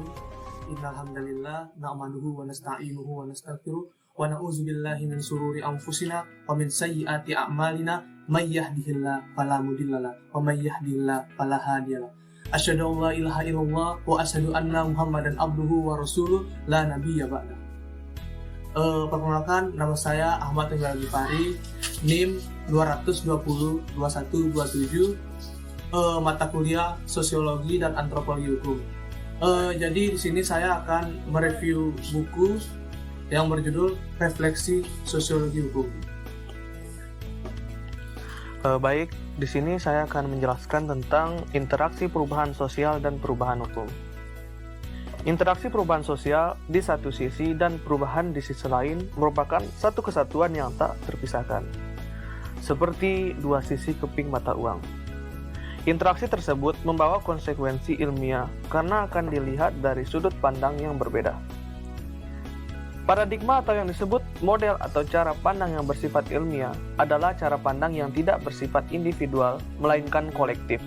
Bismillahirrahmanirrahim. Innal hamdalillah nahmaduhu wa nasta'inuhu wa nastaghfiruh wa na'udzu billahi min shururi anfusina wa min sayyiati a'malina may yahdihillahu fala mudhillalah wa may yahdihillahu fala hadiyalah. Asyhadu an la ilaha illallah wa asyhadu anna Muhammadan abduhu wa rasuluh la nabiyya ba'da. Perkenalkan, nama saya Ahmad Tenggal Gifari, NIM 2202127, mata kuliah Sosiologi dan Antropologi Hukum. Jadi di sini saya akan mereview buku yang berjudul Refleksi Sosiologi Hukum. Baik, di sini saya akan menjelaskan tentang interaksi perubahan sosial dan perubahan hukum. Interaksi perubahan sosial di satu sisi dan perubahan di sisi lain merupakan satu kesatuan yang tak terpisahkan, seperti dua sisi keping mata uang. Interaksi tersebut membawa konsekuensi ilmiah karena akan dilihat dari sudut pandang yang berbeda. Paradigma atau yang disebut model atau cara pandang yang bersifat ilmiah adalah cara pandang yang tidak bersifat individual, melainkan kolektif.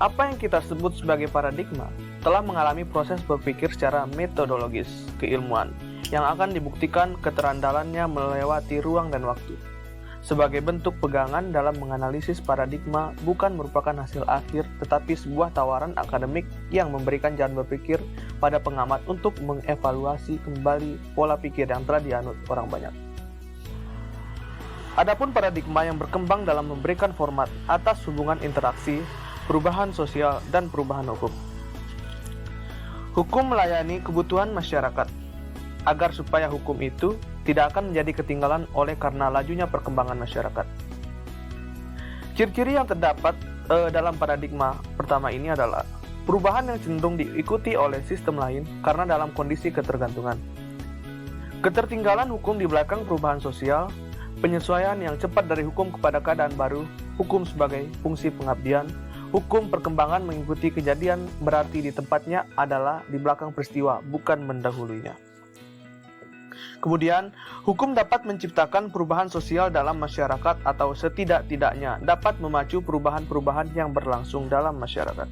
Apa yang kita sebut sebagai paradigma telah mengalami proses berpikir secara metodologis keilmuan yang akan dibuktikan keterandalannya melewati ruang dan waktu. Sebagai bentuk pegangan dalam menganalisis paradigma bukan merupakan hasil akhir, tetapi sebuah tawaran akademik yang memberikan jalan berpikir pada pengamat untuk mengevaluasi kembali pola pikir yang telah dianut orang banyak. Adapun paradigma yang berkembang dalam memberikan format atas hubungan interaksi, perubahan sosial, dan perubahan hukum. Hukum melayani kebutuhan masyarakat, agar supaya hukum itu tidak akan menjadi ketinggalan oleh karena lajunya perkembangan masyarakat. Ciri-ciri yang terdapat dalam paradigma pertama ini adalah perubahan yang cenderung diikuti oleh sistem lain karena dalam kondisi ketergantungan. Ketertinggalan hukum di belakang perubahan sosial, penyesuaian yang cepat dari hukum kepada keadaan baru, hukum sebagai fungsi pengabdian, hukum perkembangan mengikuti kejadian berarti di tempatnya adalah di belakang peristiwa, bukan mendahulunya. Kemudian, hukum dapat menciptakan perubahan sosial dalam masyarakat atau setidak-tidaknya dapat memacu perubahan-perubahan yang berlangsung dalam masyarakat.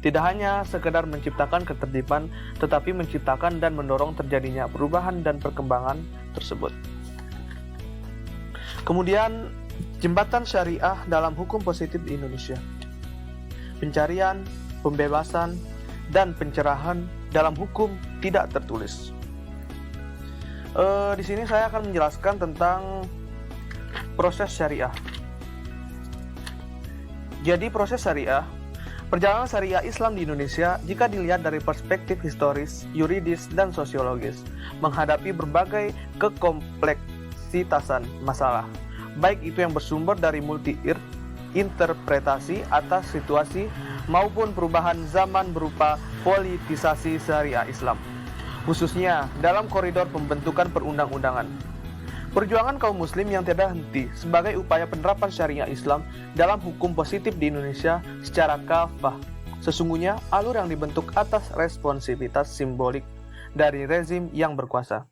Tidak hanya sekedar menciptakan ketertiban, tetapi menciptakan dan mendorong terjadinya perubahan dan perkembangan tersebut. Kemudian, jembatan syariah dalam hukum positif di Indonesia. Pencarian, pembebasan, dan pencerahan dalam hukum tidak tertulis. Di sini saya akan menjelaskan tentang proses syariah. Jadi proses syariah, perjalanan syariah Islam di Indonesia jika dilihat dari perspektif historis, yuridis, dan sosiologis, menghadapi berbagai kekompleksitasan masalah, baik itu yang bersumber dari multi-interpretasi atas situasi maupun perubahan zaman berupa politisasi syariah Islam, khususnya dalam koridor pembentukan perundang-undangan. Perjuangan kaum muslim yang tiada henti sebagai upaya penerapan syariah Islam dalam hukum positif di Indonesia secara kafah. Sesungguhnya alur yang dibentuk atas responsivitas simbolik dari rezim yang berkuasa.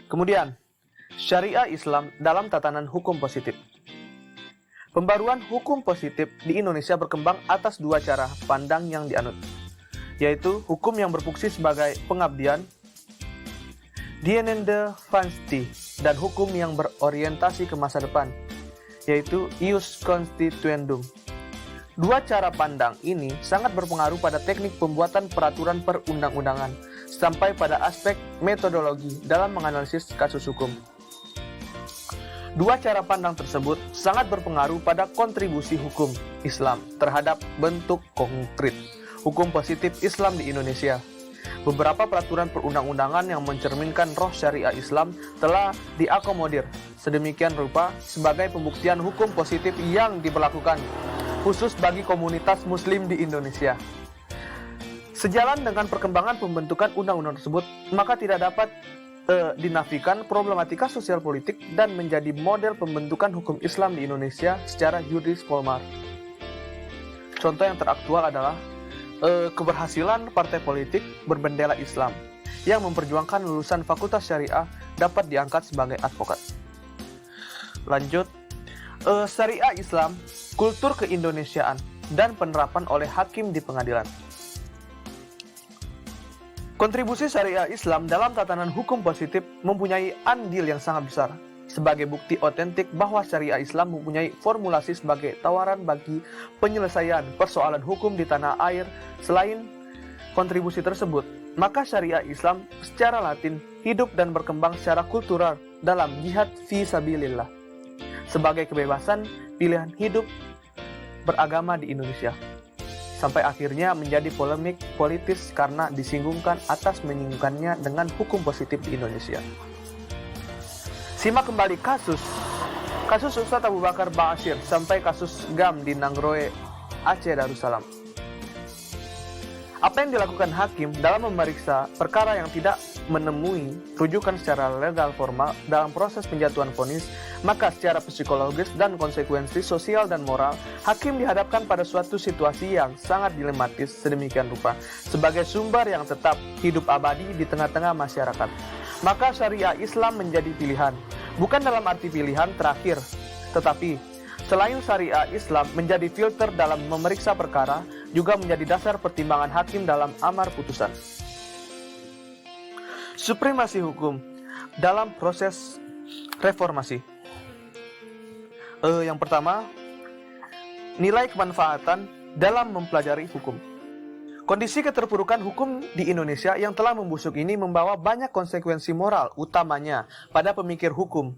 Kemudian, syariah Islam dalam tatanan hukum positif. Pembaruan hukum positif di Indonesia berkembang atas dua cara pandang yang dianut, yaitu hukum yang berfungsi sebagai pengabdian, dienende vansti, dan hukum yang berorientasi ke masa depan, yaitu ius constituendum. Dua cara pandang ini sangat berpengaruh pada teknik pembuatan peraturan perundang-undangan, sampai pada aspek metodologi dalam menganalisis kasus hukum. Dua cara pandang tersebut sangat berpengaruh pada kontribusi hukum Islam terhadap bentuk konkret hukum positif Islam di Indonesia. Beberapa peraturan perundang-undangan yang mencerminkan roh syariah Islam telah diakomodir sedemikian rupa sebagai pembuktian hukum positif yang diberlakukan khusus bagi komunitas muslim di Indonesia. Sejalan dengan perkembangan pembentukan undang-undang tersebut, maka tidak dapat dinafikan problematika sosial politik dan menjadi model pembentukan hukum Islam di Indonesia secara juris formal. Contoh yang teraktual adalah keberhasilan partai politik berbendera Islam yang memperjuangkan lulusan fakultas syariah dapat diangkat sebagai advokat. Lanjut, syariah Islam, kultur keindonesiaan dan penerapan oleh hakim di pengadilan. Kontribusi syariah Islam dalam tatanan hukum positif mempunyai andil yang sangat besar, sebagai bukti otentik bahwa syariah Islam mempunyai formulasi sebagai tawaran bagi penyelesaian persoalan hukum di tanah air. Selain kontribusi tersebut, maka syariah Islam secara latin hidup dan berkembang secara kultural dalam jihad fi sabilillah, sebagai kebebasan pilihan hidup beragama di Indonesia, sampai akhirnya menjadi polemik politis karena disinggungkan atas menyinggungkannya dengan hukum positif di Indonesia. Simak kembali kasus Ustadz Abu Bakar Ba'asyir sampai kasus GAM di Nangroe, Aceh Darussalam. Apa yang dilakukan hakim dalam memeriksa perkara yang tidak menemui rujukan secara legal formal dalam proses penjatuhan vonis, maka secara psikologis dan konsekuensi sosial dan moral, hakim dihadapkan pada suatu situasi yang sangat dilematis sedemikian rupa, sebagai sumber yang tetap hidup abadi di tengah-tengah masyarakat. Maka syariah Islam menjadi pilihan, bukan dalam arti pilihan terakhir, tetapi selain syariah Islam menjadi filter dalam memeriksa perkara, juga menjadi dasar pertimbangan hakim dalam amar putusan. Supremasi hukum dalam proses reformasi. Yang pertama, nilai kemanfaatan dalam mempelajari hukum. Kondisi keterpurukan hukum di Indonesia yang telah membusuk ini membawa banyak konsekuensi moral, utamanya pada pemikir hukum,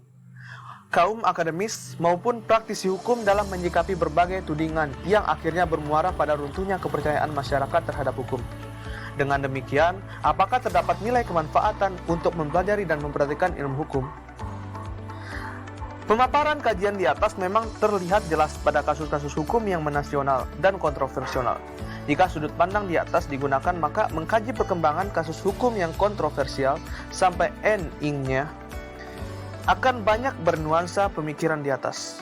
kaum akademis maupun praktisi hukum dalam menyikapi berbagai tudingan yang akhirnya bermuara pada runtuhnya kepercayaan masyarakat terhadap hukum. Dengan demikian, apakah terdapat nilai kemanfaatan untuk mempelajari dan mempraktikkan ilmu hukum? Pemaparan kajian di atas memang terlihat jelas pada kasus-kasus hukum yang menasional dan kontroversial. Jika sudut pandang di atas digunakan, maka mengkaji perkembangan kasus hukum yang kontroversial sampai endingnya akan banyak bernuansa pemikiran di atas.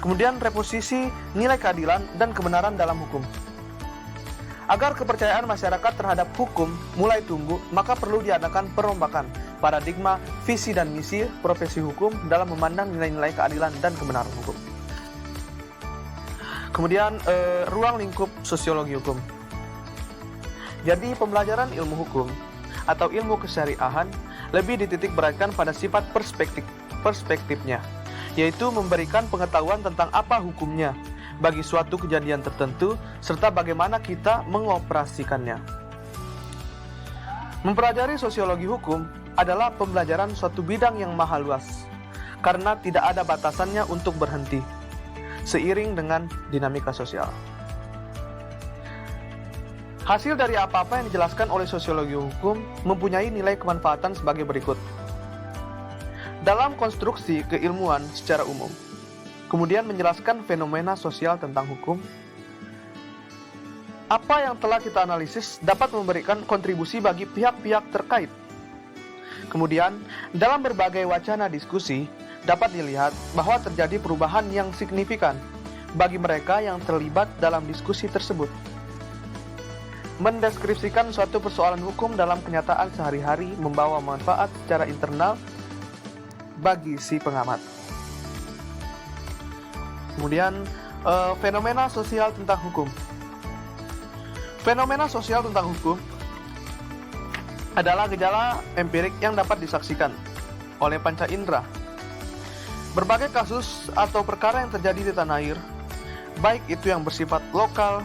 Kemudian reposisi nilai keadilan dan kebenaran dalam hukum. Agar kepercayaan masyarakat terhadap hukum mulai tumbuh, maka perlu diadakan perombakan paradigma, visi dan misi profesi hukum dalam memandang nilai-nilai keadilan dan kebenaran hukum. Kemudian ruang lingkup sosiologi hukum. Jadi pembelajaran ilmu hukum atau ilmu kesyariahan lebih dititik beratkan pada sifat perspektifnya, yaitu memberikan pengetahuan tentang apa hukumnya bagi suatu kejadian tertentu, serta bagaimana kita mengoperasikannya. Mempelajari sosiologi hukum adalah pembelajaran suatu bidang yang maha luas, karena tidak ada batasannya untuk berhenti, seiring dengan dinamika sosial. Hasil dari apa-apa yang dijelaskan oleh sosiologi hukum mempunyai nilai kemanfaatan sebagai berikut. Dalam konstruksi keilmuan secara umum, kemudian menjelaskan fenomena sosial tentang hukum. Apa yang telah kita analisis dapat memberikan kontribusi bagi pihak-pihak terkait. Kemudian, dalam berbagai wacana diskusi, dapat dilihat bahwa terjadi perubahan yang signifikan bagi mereka yang terlibat dalam diskusi tersebut. Mendeskripsikan suatu persoalan hukum dalam kenyataan sehari-hari membawa manfaat secara internal bagi si pengamat. Kemudian, fenomena sosial tentang hukum. Fenomena sosial tentang hukum adalah gejala empirik yang dapat disaksikan oleh panca indera. Berbagai kasus atau perkara yang terjadi di tanah air, baik itu yang bersifat lokal,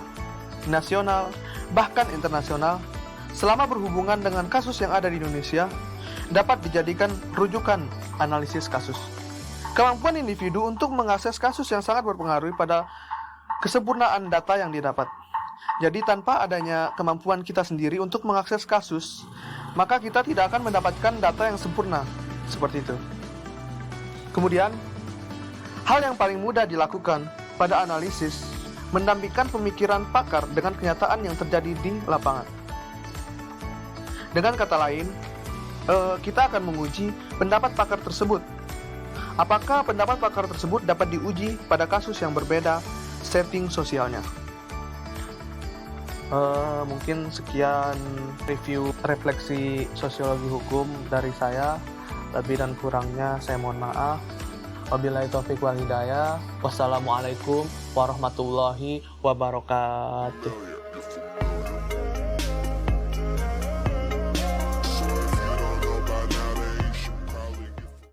nasional, bahkan internasional, selama berhubungan dengan kasus yang ada di Indonesia, dapat dijadikan rujukan analisis kasus. Kemampuan individu untuk mengakses kasus yang sangat berpengaruh pada kesempurnaan data yang didapat. Jadi tanpa adanya kemampuan kita sendiri untuk mengakses kasus, maka kita tidak akan mendapatkan data yang sempurna. Seperti itu. Kemudian, hal yang paling mudah dilakukan pada analisis, mendampingkan pemikiran pakar dengan kenyataan yang terjadi di lapangan. Dengan kata lain, kita akan menguji pendapat pakar tersebut. Apakah pendapat pakar tersebut dapat diuji pada kasus yang berbeda setting sosialnya? Mungkin sekian review refleksi sosiologi hukum dari saya. Lebih dan kurangnya saya mohon maaf. Wabillahi taufiq wal hidayah. Wassalamualaikum warahmatullahi wabarakatuh.